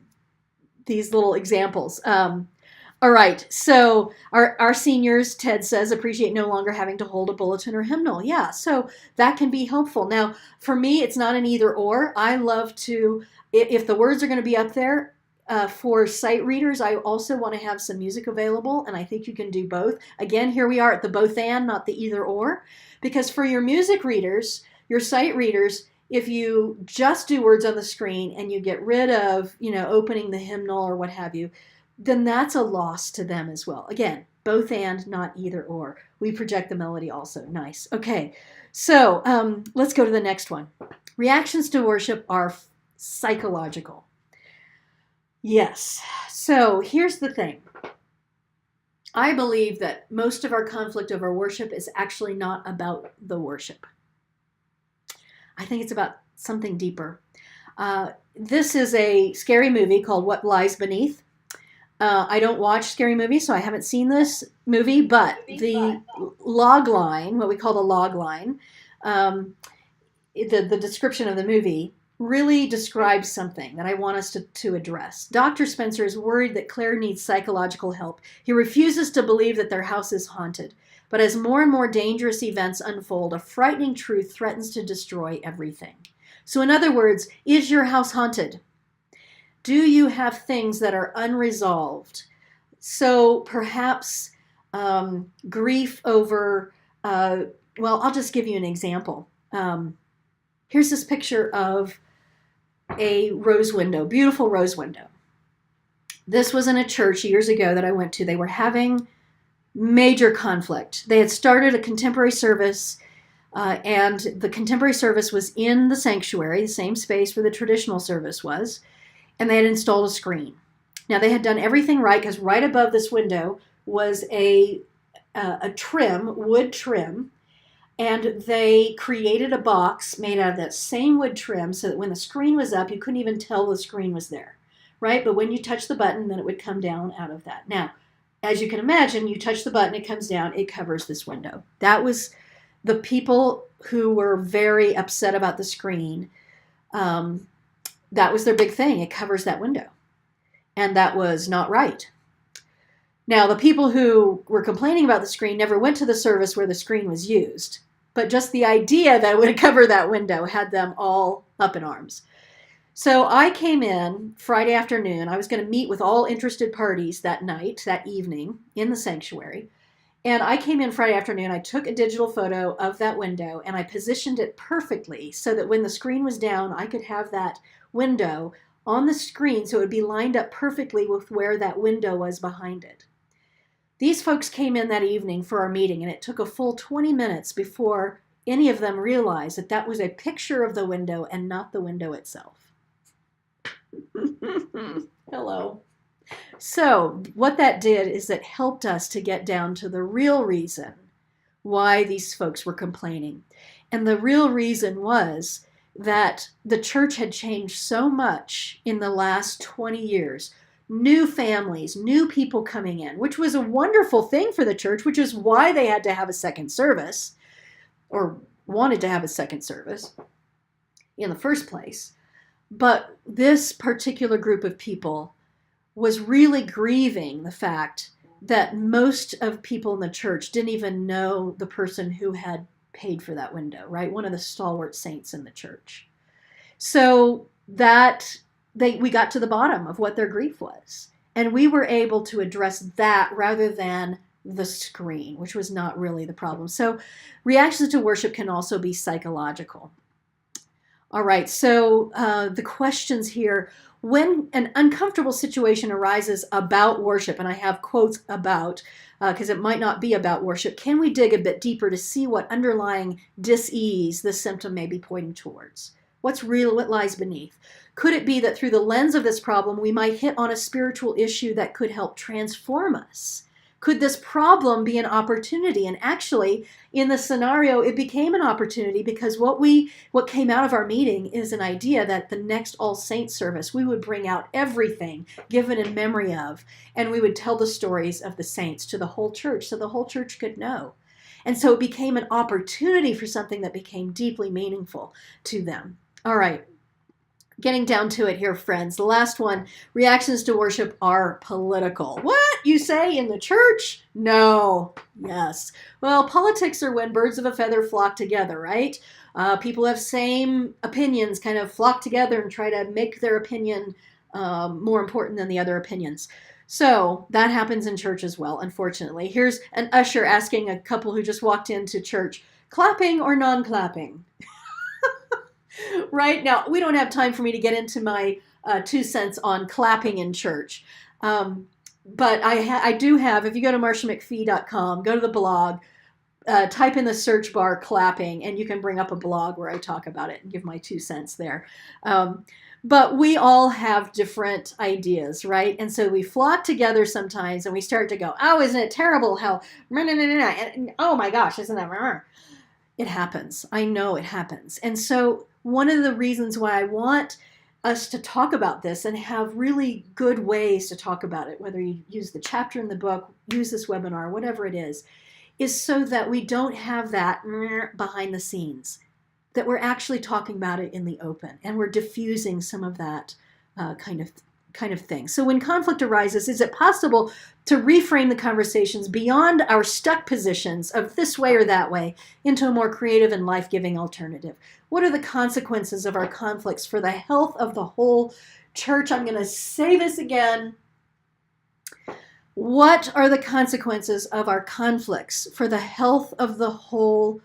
little examples. All right, so our seniors, Ted says, appreciate no longer having to hold a bulletin or hymnal. Yeah, so that can be helpful. Now, for me, it's not an either or. I love to, if the words are going to be up there, For sight readers, I also want to have some music available, and I think you can do both. Again, here we are at the both and, not the either or, because for your music readers, your sight readers, if you just do words on the screen and you get rid of, opening the hymnal or what have you, then that's a loss to them as well. Again, both and, not either or. We project the melody also. Nice. Okay, so let's go to the next one. Reactions to worship are psychological. Yes. So here's the thing. I believe that most of our conflict over worship is actually not about the worship. I think it's about something deeper. This is a scary movie called What Lies Beneath. I don't watch scary movies, so I haven't seen this movie, but the log line, what we call the log line, the description of the movie really describes something that I want us to address. Dr. Spencer is worried that Claire needs psychological help. He refuses to believe that their house is haunted. But as more and more dangerous events unfold, a frightening truth threatens to destroy everything. So in other words, is your house haunted? Do you have things that are unresolved? So perhaps grief over, I'll just give you an example. Here's this picture of a rose window, beautiful rose window. This was in a church years ago that I went to. They were having major conflict. They had started a contemporary service, and the contemporary service was in the sanctuary, the same space where the traditional service was, and they had installed a screen. Now, they had done everything right, because right above this window was a trim, wood trim, and they created a box made out of that same wood trim so that when the screen was up, you couldn't even tell the screen was there, right? But when you touch the button, then it would come down out of that. Now, as you can imagine, you touch the button, it comes down, it covers this window. That was the people who were very upset about the screen. That was their big thing. It covers that window. And that was not right. Now, the people who were complaining about the screen never went to the service where the screen was used. But just the idea that it would cover that window had them all up in arms. So I came in Friday afternoon. I was going to meet with all interested parties that night, that evening, in the sanctuary. And I came in Friday afternoon. I took a digital photo of that window, and I positioned it perfectly so that when the screen was down, I could have that window on the screen so it would be lined up perfectly with where that window was behind it. These folks came in that evening for our meeting, and it took a full 20 minutes before any of them realized that that was a picture of the window and not the window itself. Hello. So what that did is it helped us to get down to the real reason why these folks were complaining. And the real reason was that the church had changed so much in the last 20 years. New families, new people coming in, which was a wonderful thing for the church, which is why they had to have a second service, or wanted to have a second service in the first place. But this particular group of people was really grieving the fact that most of people in the church didn't even know the person who had paid for that window, right? One of the stalwart saints in the church. So we got to the bottom of what their grief was. And we were able to address that rather than the screen, which was not really the problem. So reactions to worship can also be psychological. All right, so the questions here. When an uncomfortable situation arises about worship, and I have quotes about, because it might not be about worship, can we dig a bit deeper to see what underlying dis-ease this symptom may be pointing towards? What's real? What lies beneath? Could it be that through the lens of this problem, we might hit on a spiritual issue that could help transform us? Could this problem be an opportunity? And actually, in the scenario, it became an opportunity because what came out of our meeting is an idea that the next All Saints service, we would bring out everything given in memory of, and we would tell the stories of the saints to the whole church so the whole church could know. And so it became an opportunity for something that became deeply meaningful to them. All right. Getting down to it here, friends. The last one, reactions to worship are political. What? You say in the church? No. Yes. Well, politics are when birds of a feather flock together, right? People have same opinions kind of flock together and try to make their opinion more important than the other opinions. So that happens in church as well, unfortunately. Here's an usher asking a couple who just walked into church, clapping or non-clapping? Right now, we don't have time for me to get into my 2 cents on clapping in church. But I do have, if you go to marciamcfee.com, go to the blog, type in the search bar clapping, and you can bring up a blog where I talk about it and give my 2 cents there. But we all have different ideas, right? And so we flock together sometimes and we start to go, oh, isn't it terrible how, and, oh my gosh, isn't that, it happens. I know it happens. And so one of the reasons why I want us to talk about this and have really good ways to talk about it, whether you use the chapter in the book, use this webinar, whatever it is so that we don't have that behind the scenes, that we're actually talking about it in the open and we're diffusing some of that kind of thing. So when conflict arises, is it possible to reframe the conversations beyond our stuck positions of this way or that way into a more creative and life-giving alternative? What are the consequences of our conflicts for the health of the whole church? I'm going to say this again. What are the consequences of our conflicts for the health of the whole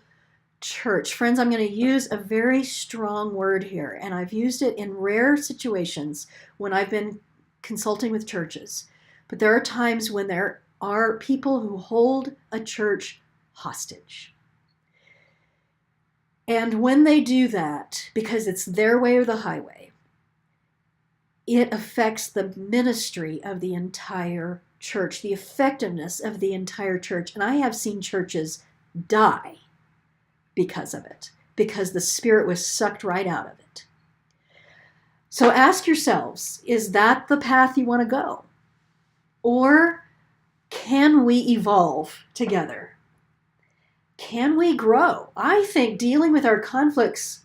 church? Friends, I'm going to use a very strong word here, and I've used it in rare situations when I've been consulting with churches. But there are times when there are people who hold a church hostage. And when they do that, because it's their way or the highway, it affects the ministry of the entire church, the effectiveness of the entire church. And I have seen churches die because of it, because the Spirit was sucked right out of it. So ask yourselves, is that the path you want to go? Or can we evolve together? Can we grow? I think dealing with our conflicts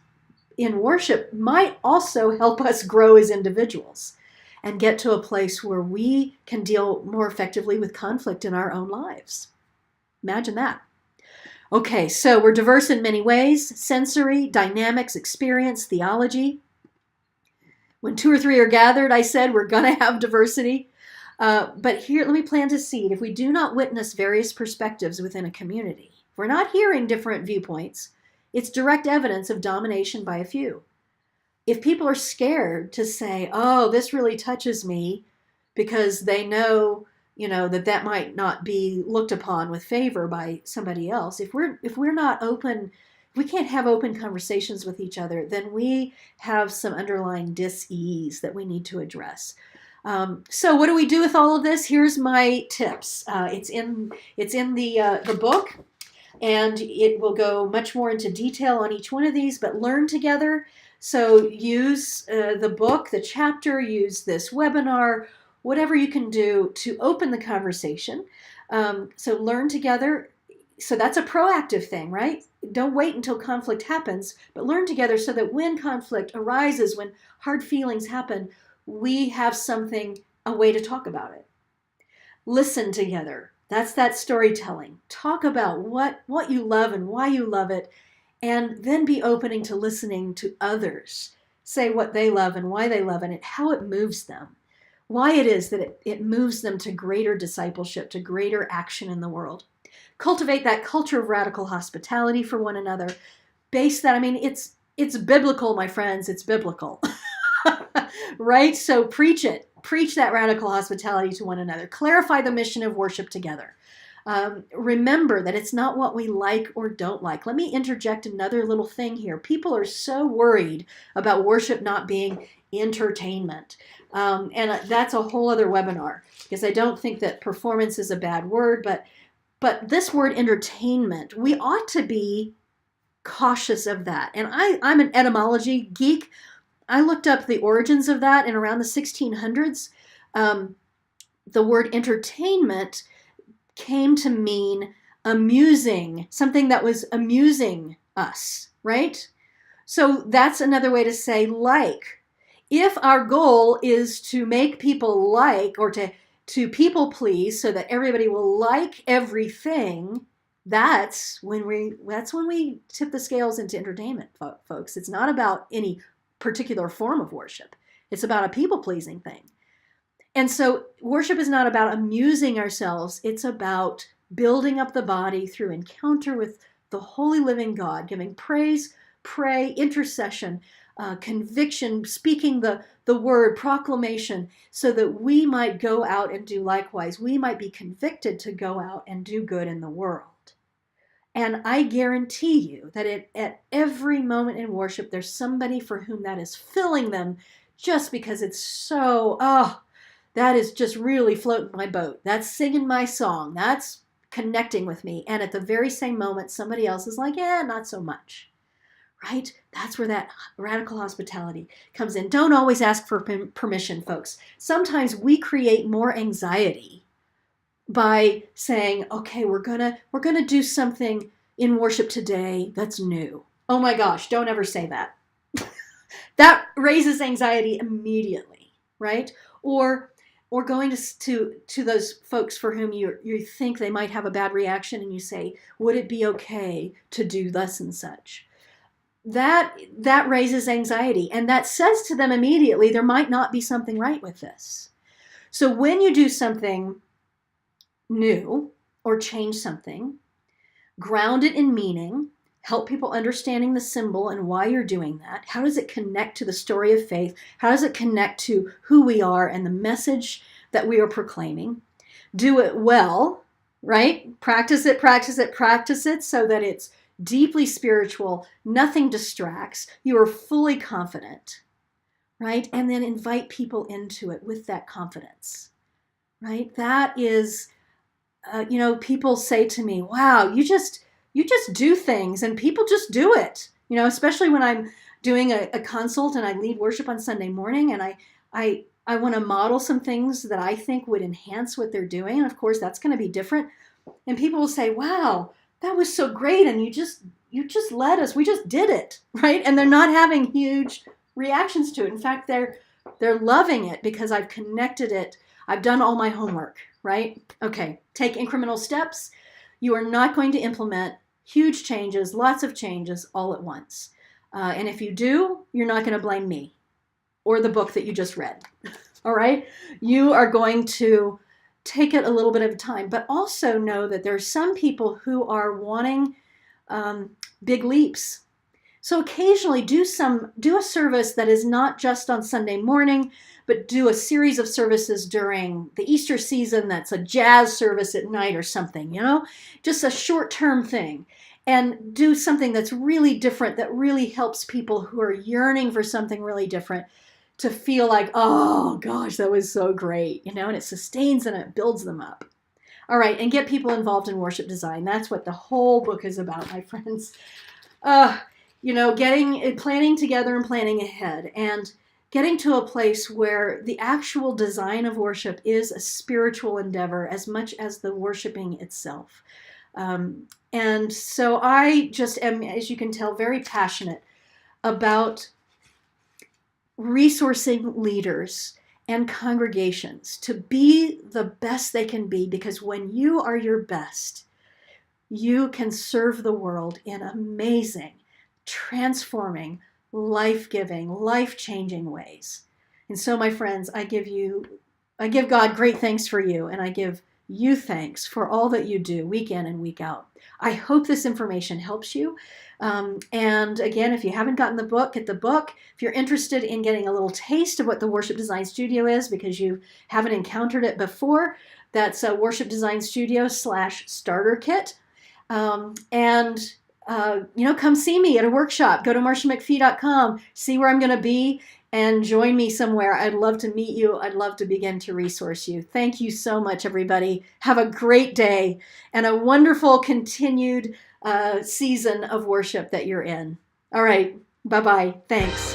in worship might also help us grow as individuals and get to a place where we can deal more effectively with conflict in our own lives. Imagine that. Okay, so we're diverse in many ways: sensory, dynamics, experience, theology. When 2 or 3 are gathered, I said we're going to have diversity. But here, let me plant a seed. If we do not witness various perspectives within a community, if we're not hearing different viewpoints, it's direct evidence of domination by a few. If people are scared to say, oh, this really touches me, because they know, that might not be looked upon with favor by somebody else. If we're not open, if we can't have open conversations with each other, then we have some underlying dis-ease that we need to address. So what do we do with all of this? Here's my tips. It's in the book, and it will go much more into detail on each one of these, but learn together. So use the book, the chapter, use this webinar, whatever you can do to open the conversation. So learn together. So that's a proactive thing, right? Don't wait until conflict happens, but learn together so that when conflict arises, when hard feelings happen, we have something, a way to talk about it. Listen together. That's that storytelling. Talk about what you love and why you love it, and then be opening to listening to others say what they love and why they love it and how it moves them, why it is that it moves them to greater discipleship, to greater action in the world. Cultivate that culture of radical hospitality for one another. Base that, it's biblical, my friends, it's biblical. Right? So preach it. Preach that radical hospitality to one another. Clarify the mission of worship together. Remember that it's not what we like or don't like. Let me interject another little thing here. People are so worried about worship not being entertainment. And that's a whole other webinar, because I don't think that performance is a bad word, but this word entertainment, we ought to be cautious of that. And I'm an etymology geek. I looked up the origins of that in around the 1600s. The word entertainment came to mean amusing, something that was amusing us, right? So that's another way to say like. If our goal is to make people like, or to people please so that everybody will like everything, that's when we tip the scales into entertainment, folks. It's not about any particular form of worship. It's about a people-pleasing thing. And so worship is not about amusing ourselves. It's about building up the body through encounter with the holy living God, giving praise, pray, intercession, conviction, speaking the word, proclamation, so that we might go out and do likewise. We might be convicted to go out and do good in the world. And I guarantee you that at every moment in worship, there's somebody for whom that is filling them just because it's so, that is just really floating my boat. That's singing my song. That's connecting with me. And at the very same moment, somebody else is like, yeah, not so much. Right? That's where that radical hospitality comes in. Don't always ask for permission, folks. Sometimes we create more anxiety by saying, okay, we're gonna do something in worship today that's new. Oh my gosh, don't ever say that. That raises anxiety immediately, right? Or going to those folks for whom you think they might have a bad reaction, and you say, would it be okay to do thus and such? That raises anxiety, and that says to them immediately, there might not be something right with this. So when you do something new or change something, ground it in meaning, help people understanding the symbol and why you're doing that. How does it connect to the story of faith? How does it connect to who we are and the message that we are proclaiming? Do it well, right? Practice it so that it's deeply spiritual, nothing distracts, you are fully confident, right? And then invite people into it with that confidence, right? That is, people say to me, wow, you just do things and people just do it, especially when I'm doing a consult and I lead worship on Sunday morning, and I want to model some things that I think would enhance what they're doing. And of course, that's going to be different. And people will say, wow, that was so great, and you just led us. We just did it, right? And they're not having huge reactions to it. In fact, they're loving it because I've connected it. I've done all my homework, right? Okay, take incremental steps. You are not going to implement huge changes, lots of changes all at once. And if you do, you're not going to blame me or the book that you just read, all right? You are going to take it a little bit at a time, but also know that there are some people who are wanting big leaps. So occasionally do a service that is not just on Sunday morning, but do a series of services during the Easter season that's a jazz service at night or something, just a short-term thing. And do something that's really different, that really helps people who are yearning for something really different to feel like, oh gosh, that was so great, and it sustains and it builds them up. All right, and get people involved in worship design. That's what the whole book is about, my friends. Planning together and planning ahead, and getting to a place where the actual design of worship is a spiritual endeavor as much as the worshiping itself. And so I just am, as you can tell, very passionate about resourcing leaders and congregations to be the best they can be, because when you are your best, you can serve the world in amazing, transforming, life-giving, life-changing ways. And so, my friends, I give God great thanks for you, and I give you thanks for all that you do week in and week out. I hope this information helps you. And again, if you haven't gotten the book, get the book. If you're interested in getting a little taste of what the Worship Design Studio is because you haven't encountered it before, that's a Worship Design Studio /starter kit. Come see me at a workshop. Go to marciamcfee.com, see where I'm going to be, and join me somewhere. I'd love to meet you. I'd love to begin to resource you. Thank you so much, everybody. Have a great day and a wonderful continued season of worship that you're in. All right. Bye-bye. Thanks.